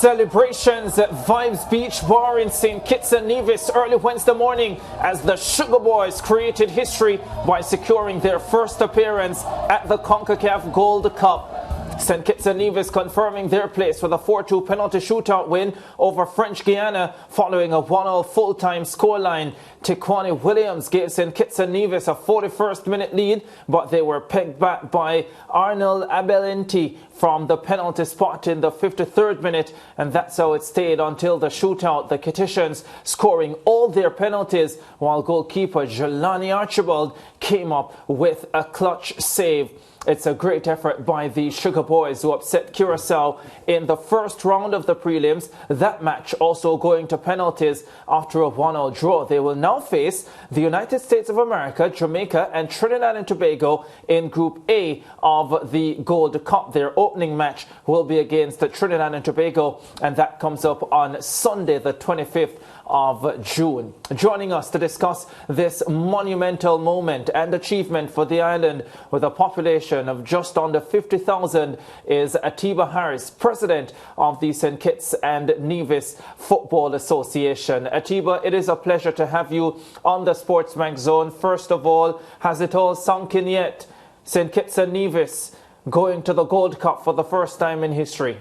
Celebrations at Vibes Beach Bar in St. Kitts and Nevis early Wednesday morning as the Sugar Boys created history by securing their first appearance at the CONCACAF Gold Cup. St. Kitts and Nevis confirming their place with a 4-2 penalty shootout win over French Guiana following a 1-0 full-time scoreline. Tiquani Williams gave St. Kitts and Nevis a 41st minute lead, but they were pegged back by Arnold Abelenti from the penalty spot in the 53rd minute, and that's how it stayed until the shootout. The Kittitians scoring all their penalties, while goalkeeper Jelani Archibald came up with a clutch save. It's a great effort by the Sugar Boys, who upset Curacao in the first round of the prelims. That match also going to penalties after a 1-0 draw. They will now face the United States of America, Jamaica and Trinidad and Tobago in Group A of the Gold Cup. Their opening match will be against Trinidad and Tobago, and that comes up on Sunday the 25th of June. Joining us to discuss this monumental moment and achievement for the island with a population of just under 50,000 is Atiba Harris, President of the St. Kitts and Nevis Football Association. Atiba, it is a pleasure to have you on the Sportsbank Zone. First of all, has it all sunk in yet? St. Kitts and Nevis going to the Gold Cup for the first time in history.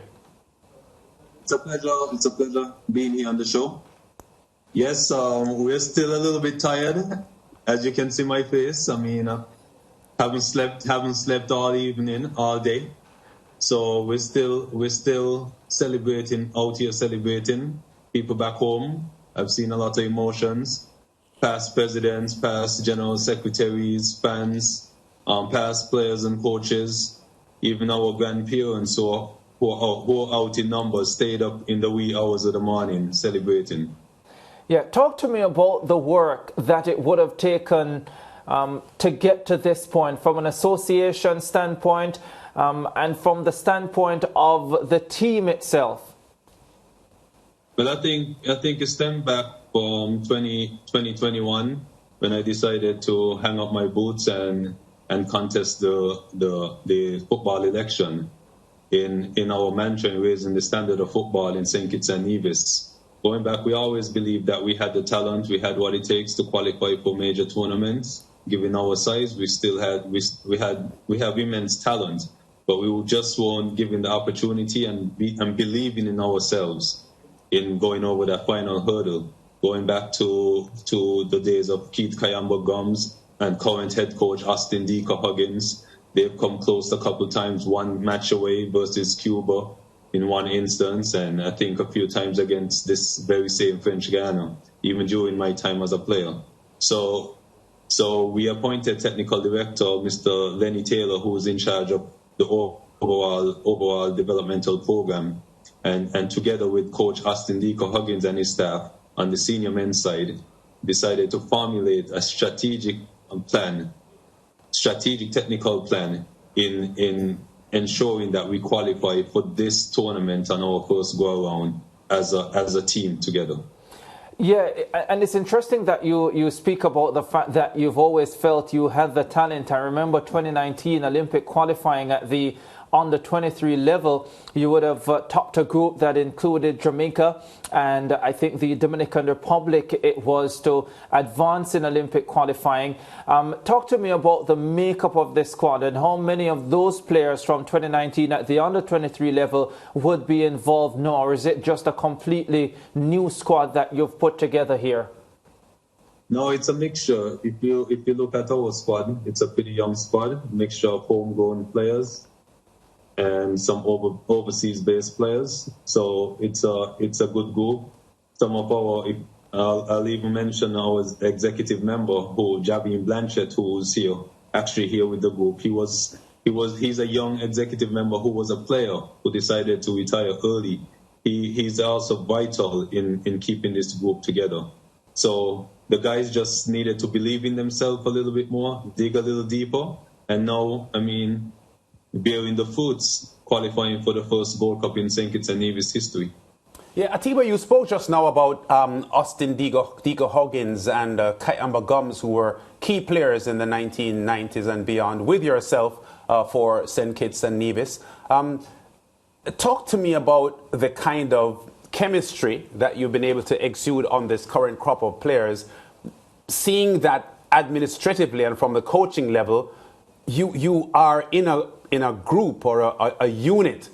It's a pleasure being here on the show. Yes, we're still a little bit tired, as you can see my face. I mean, haven't slept all evening, all day. So we're still celebrating out here, celebrating. People back home, I've seen a lot of emotions. Past presidents, past general secretaries, fans, past players and coaches, even our grandparents who are out in numbers stayed up in the wee hours of the morning celebrating. Yeah, talk to me about the work that it would have taken to get to this point from an association standpoint and from the standpoint of the team itself. Well, I think it stemmed back from 2021 when I decided to hang up my boots and contest the football election in our mantra in raising the standard of football in St. Kitts and Nevis. Going back, we always believed that we had the talent, we had what it takes to qualify for major tournaments. Given our size, we have immense talent, but we just weren't given the opportunity and believing in ourselves in going over that final hurdle. Going back to the days of Keith Kayamba Gums and current head coach Austin Deaker Huggins, they've come close a couple times, one match away versus Cuba in one instance, and I think a few times against this very same French Guiana, even during my time as a player. So we appointed technical director, Mr. Lenny Taylor, who was in charge of the overall developmental program, and together with Coach Austin Deaker Huggins and his staff on the senior men's side, decided to formulate a strategic technical plan in ensuring that we qualify for this tournament on our first go around as a team together. Yeah, and it's interesting that you speak about the fact that you've always felt you had the talent. I remember 2019 Olympic qualifying at the under 23 level. You would have topped a group that included Jamaica and I think the Dominican Republic. It was to advance in Olympic qualifying. Talk to me about the makeup of this squad and how many of those players from 2019 at the under 23 level would be involved now, or is it just a completely new squad that you've put together here? No, it's a mixture. If you look at our squad, it's a pretty young squad, mixture of homegrown players and some overseas-based players. So it's a good group. Some of I'll even mention our executive member, Javin Blanchett, who's actually here with the group. He's a young executive member who was a player who decided to retire early. He's also vital in keeping this group together. So the guys just needed to believe in themselves a little bit more, dig a little deeper, and now, bearing the fruits, qualifying for the first Gold Cup in St. Kitts and Nevis history. Yeah, Atiba, you spoke just now about Austin Deaker Huggins and Kayamba Gums, who were key players in the 1990s and beyond with yourself for St. Kitts and Nevis. talk to me about the kind of chemistry that you've been able to exude on this current crop of players, seeing that administratively and from the coaching level, you are in a group or a unit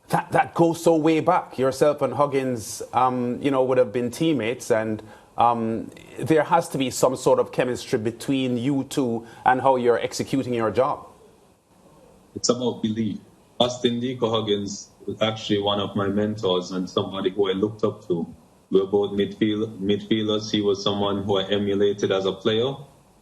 that goes so way back. Yourself and Huggins, would have been teammates, and there has to be some sort of chemistry between you two and how you're executing your job. It's about belief. Austin Deco Huggins was actually one of my mentors and somebody who I looked up to. We were both midfielders. He was someone who I emulated as a player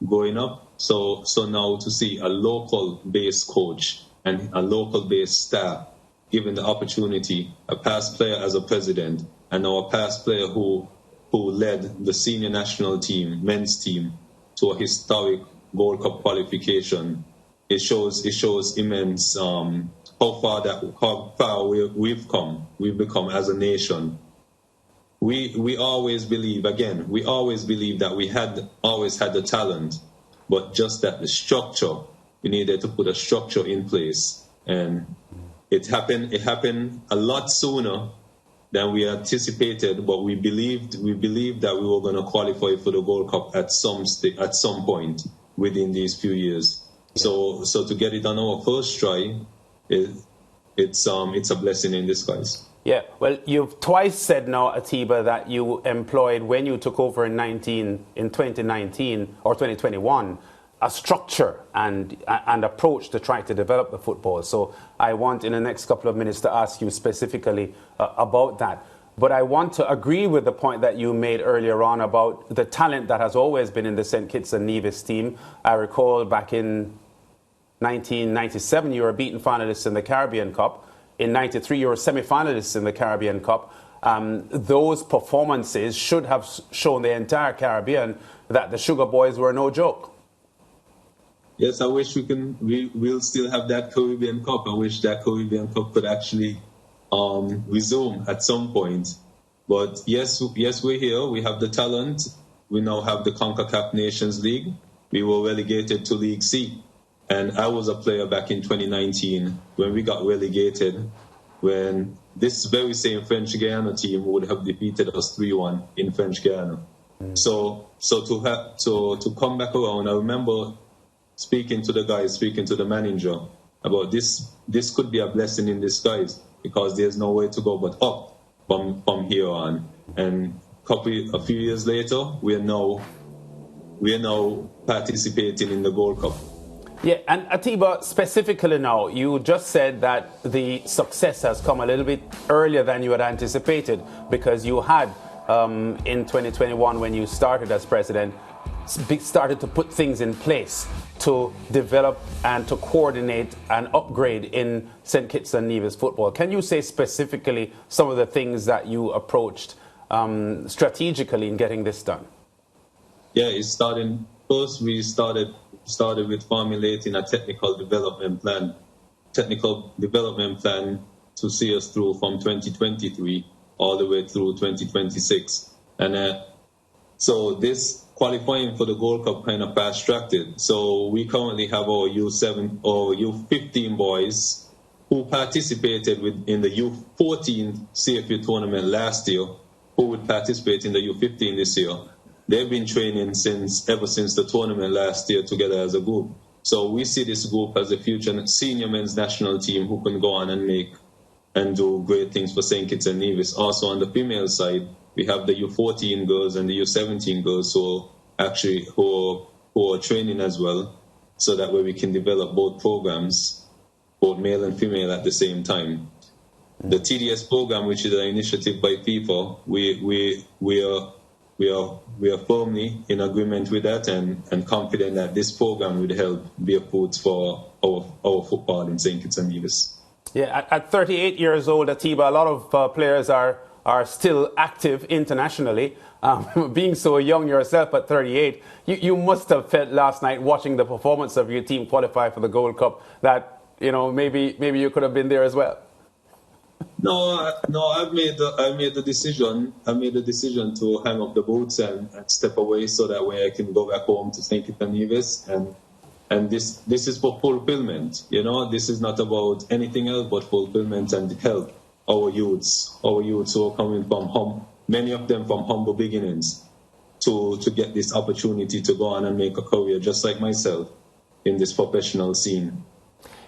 growing up. So now to see a local-based coach and a local-based staff given the opportunity, a past player as a president, and now a past player who led the senior national team, men's team, to a historic Gold Cup qualification. It shows immense how far we've become as a nation. We always believe that we always had the talent, but just that the structure, we needed to put a structure in place, and it happened a lot sooner than we anticipated, but we believed that we were going to qualify for the Gold Cup at some point within these few years. So to get it on our first try, it's a blessing in disguise. Yeah, well, you've twice said now, Atiba, that you employed, when you took over in 2019 or 2021, a structure and approach to try to develop the football. So I want in the next couple of minutes to ask you specifically about that. But I want to agree with the point that you made earlier on about the talent that has always been in the St. Kitts and Nevis team. I recall back in 1997, you were beaten finalists in the Caribbean Cup. In 93, you were semi-finalists in the Caribbean Cup. Those performances should have shown the entire Caribbean that the Sugar Boys were no joke. Yes, I wish we'll still have that Caribbean Cup. I wish that Caribbean Cup could actually resume at some point. But yes, we're here. We have the talent. We now have the CONCACAF Nations League. We were relegated to League C. And I was a player back in 2019 when we got relegated, when this very same French Guiana team would have defeated us 3-1 in French Guiana. So to come back around, I remember speaking to the manager about this. This could be a blessing in disguise because there's no way to go but up from here on. And a few years later, we are now participating in the Gold Cup. Yeah, and Atiba, specifically now, you just said that the success has come a little bit earlier than you had anticipated because you had, in 2021, when you started as president, started to put things in place to develop and to coordinate and upgrade in St. Kitts and Nevis football. Can you say specifically some of the things that you approached strategically in getting this done? Yeah, first we started with formulating a technical development plan to see us through from 2023 all the way through 2026. And so this qualifying for the Gold Cup kind of fast-tracked it. So we currently have our U7 or U15 boys who participated in the U14 CFU tournament last year, who would participate in the U15 this year. They've been training ever since the tournament last year together as a group. So we see this group as a future senior men's national team who can go on and do great things for St. Kitts and Nevis. Also on the female side, we have the U14 girls and the U17 girls who are training as well, so that way we can develop both programs, both male and female at the same time. The TDS program, which is an initiative by FIFA, we are firmly in agreement with that and confident that this program would help bear fruits for our football in St. Kitts and Nevis. Yeah, at 38 years old, Atiba, a lot of players are still active internationally. Being so young yourself at 38, you must have felt last night watching the performance of your team qualify for the Gold Cup that maybe you could have been there as well. No, I made the decision. I made the decision to hang up the boots and step away so that way I can go back home to St. Kitts and Nevis And this is for fulfillment. You know, this is not about anything else but fulfillment and help our youths who are coming from many of them from humble beginnings, to get this opportunity to go on and make a career, just like myself, in this professional scene.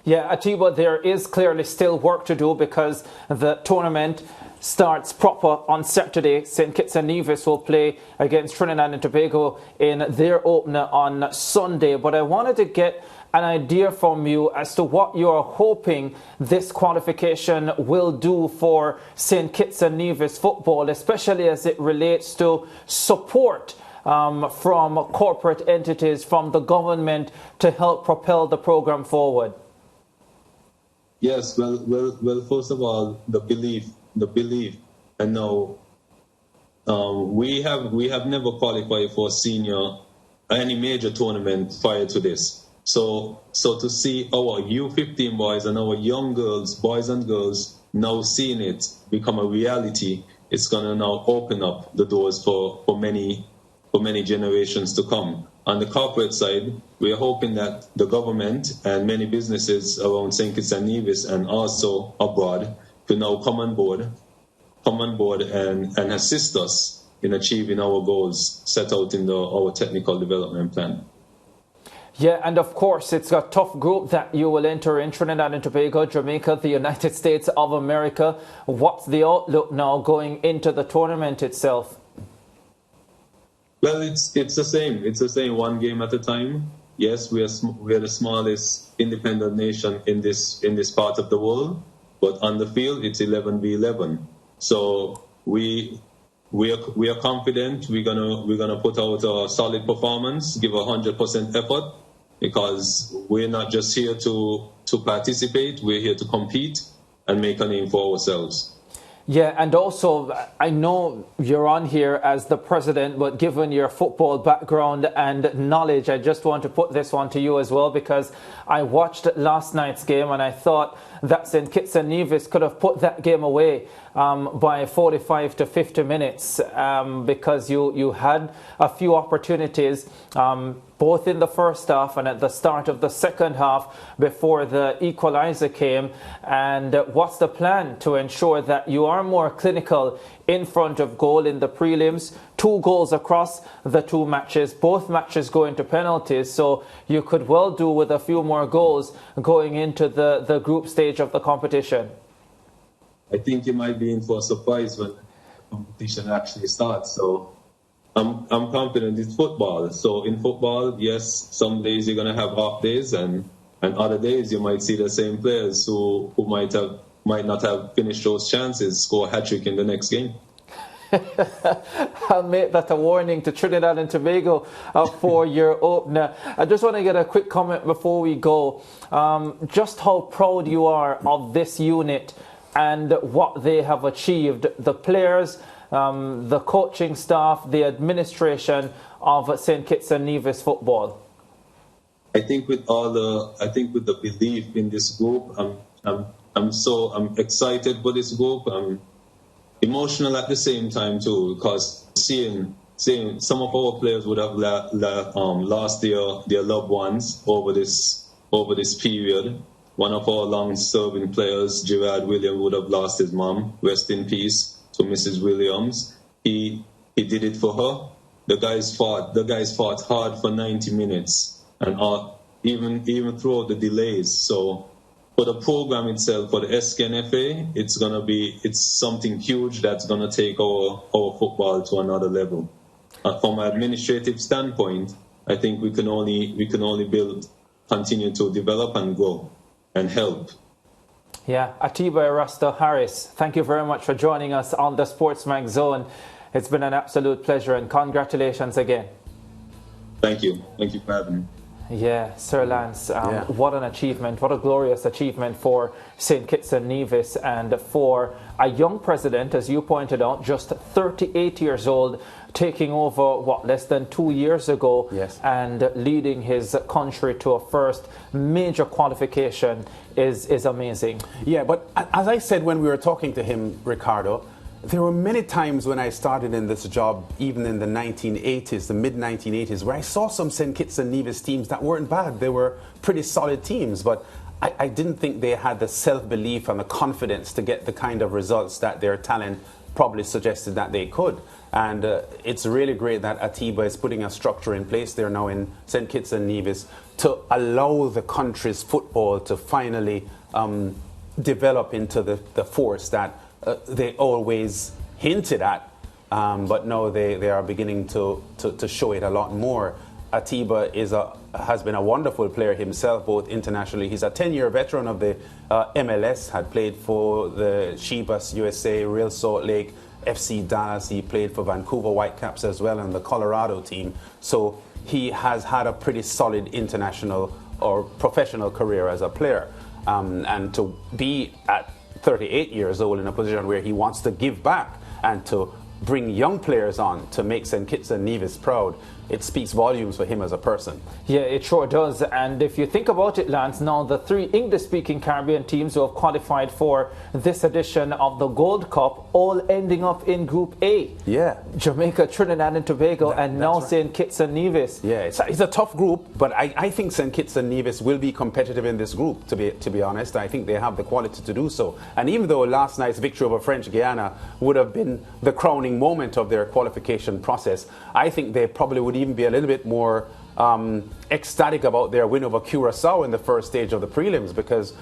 Yeah, Atiba, there is clearly still work to do because the tournament starts proper on Saturday. St. Kitts and Nevis will play against Trinidad and Tobago in their opener on Sunday. But I wanted to get an idea from you as to what you're hoping this qualification will do for St. Kitts and Nevis football, especially as it relates to support from corporate entities, from the government, to help propel the program forward. Yes, well. First of all, the belief, and now we have never qualified for any major tournament prior to this. So to see our U15 boys and our young girls, boys and girls, now seeing it become a reality, it's gonna now open up the doors for many generations to come. On the corporate side, we are hoping that the government and many businesses around St. Kitts and Nevis and also abroad to now come on board and assist us in achieving our goals set out in our technical development plan. Yeah, and of course, it's a tough group that you will enter in: Trinidad and Tobago, Jamaica, the United States of America. What's the outlook now going into the tournament itself? Well, it's the same. It's the same, one game at a time. Yes, we are the smallest independent nation in this part of the world, but on the field it's 11v11. So we are confident. We're gonna put out a solid performance, give 100% effort, because we're not just here to participate. We're here to compete and make a name for ourselves. Yeah, and also, I know you're on here as the president, but given your football background and knowledge, I just want to put this one to you as well, because I watched last night's game and I thought that St. Kitts and Nevis could have put that game away by 45 to 50 minutes because you had a few opportunities both in the first half and at the start of the second half before the equalizer came. And what's the plan to ensure that you are more clinical in front of goal in the prelims? 2 goals across the 2 matches, both matches going to penalties, so you could well do with a few more goals going into the group stage of the competition. I think you might be in for a surprise when the competition actually starts. So I'm confident it's football. So in football, yes, some days you're going to have off days, and other days you might see the same players who might not have finished those chances score a hat-trick in the next game. I'll make that a warning to Trinidad and Tobago for your opener. I just want to get a quick comment before we go. Just how proud you are of this unit and what they have achieved. The players, the coaching staff, the administration of St. Kitts and Nevis football. I think with the belief in this group, I'm excited for this group. I'm emotional at the same time too, because seeing some of our players would have lost their loved ones over this period. One of our long-serving players, Gerard Williams, would have lost his mom. Rest in peace to Mrs. Williams. He did it for her. The guys fought hard for 90 minutes, and even throughout the delays. So for the program itself, for the SKNFA, it's something huge that's gonna take our football to another level. From an administrative standpoint, I think we can only continue to develop and grow and help. Yeah, Atiba Erasto Harris, thank you very much for joining us on the Sportsman Zone. It's been an absolute pleasure, and congratulations again. Thank you for having me. Yeah, Sir Lance, what an achievement, what a glorious achievement for St. Kitts and Nevis, and for a young president, as you pointed out, just 38 years old, taking over, less than 2 years ago, yes, and leading his country to a first major qualification is amazing. Yeah, but as I said when we were talking to him, Ricardo, There were many times when I started in this job, even in the 1980s, the mid-1980s, where I saw some St. Kitts and Nevis teams that weren't bad. They were pretty solid teams, but I didn't think they had the self-belief and the confidence to get the kind of results that their talent probably suggested that they could. And it's really great that Atiba is putting a structure in place there now in St. Kitts and Nevis to allow the country's football to finally develop into the force that they always hinted at, but now they are beginning to show it a lot more. Atiba has been a wonderful player himself, both internationally. He's a 10-year veteran of the MLS, had played for the Chivas USA, Real Salt Lake, FC Dallas. He played for Vancouver Whitecaps as well and the Colorado team. So he has had a pretty solid international or professional career as a player. And to be at 38 years old in a position where he wants to give back and to bring young players on to make St. Kitts and Nevis proud, it speaks volumes for him as a person. Yeah, it sure does. And if you think about it, Lance, now the 3 English-speaking Caribbean teams who have qualified for this edition of the Gold Cup all ending up in Group A. Yeah. Jamaica, Trinidad and Tobago, and now right. St. Kitts and Nevis. Yeah, it's a tough group, but I think St. Kitts and Nevis will be competitive in this group, to be honest. I think they have the quality to do so. And even though last night's victory over French Guiana would have been the crowning moment of their qualification process, I think they probably would even be a little bit more ecstatic about their win over Curacao in the first stage of the prelims, because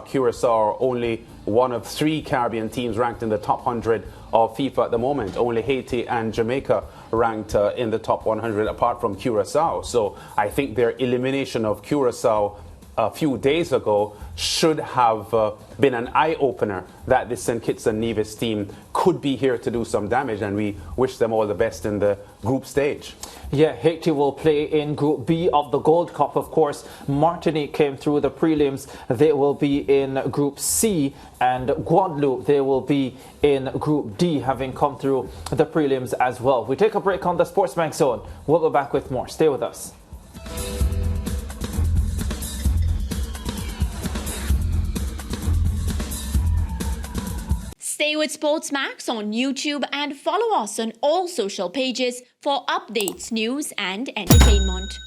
Curacao are only one of 3 Caribbean teams ranked in the top 100 of FIFA at the moment. Only Haiti and Jamaica ranked in the top 100 apart from Curacao. So I think their elimination of Curacao a few days ago should have been an eye-opener that this St. Kitts and Nevis team could be here to do some damage, and we wish them all the best in the group stage. Yeah, Haiti will play in Group B of the Gold Cup, of course. Martinique came through the prelims. They will be in Group C, and Guadeloupe, they will be in Group D, having come through the prelims as well. We take a break on the Sports Bank Zone. We'll be back with more. Stay with us. Stay with Sportsmax on YouTube and follow us on all social pages for updates, news and entertainment.